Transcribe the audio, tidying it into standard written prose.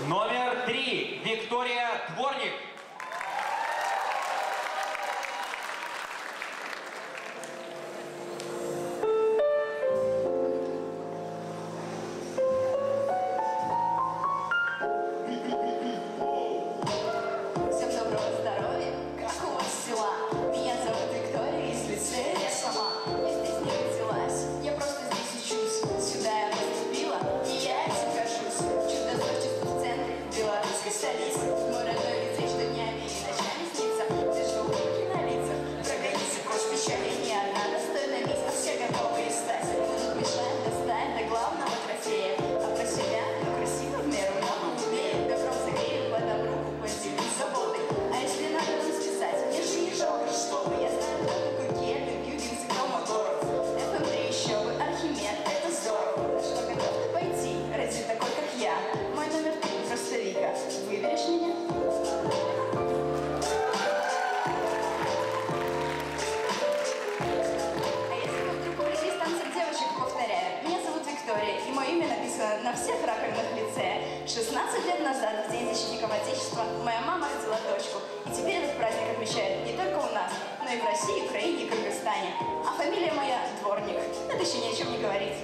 Номер 3. Виктория Дворник. Всем доброго здоровья, как у вас дела? Меня зовут Виктория, из лицея я сама. Я здесь не родилась, я просто здесь учусь. Сюда я поступила, и я этим горжусь. Чудо-творчество в центре белорусской столицы. Мой родной лицей, что днями и ночами снится. Здесь живут руки на лицах, прогоните прочь печали. Ни одна достойная мисс, а все готовы и стать. Будут мешать достать до главного трофея. А про себя, ну красиво в меру, много умею. Добром согрею, подам руку, поделюсь заботой. А если надо нам списать, мне же не жалко, что вы. Я знаю такой Гельвин, Гюгенс и Комодоров. FM3 еще бы, Архимед, это здорово. На что готов пойти, ради такой, как я. Мой номер 3, просто Вика. Выберешь меня? А если вы вдруг увлеклись танцем девочек, повторяю. Меня зовут Виктория, и мое имя написано на всех раковинах лицея. 16 лет назад, в День защитников Отечества, моя мама родила дочку. И теперь этот праздник отмечают не только у нас, но и в России, Украине и Кыргызстане. А фамилия моя Дворник. Это еще ни о чем не говорит.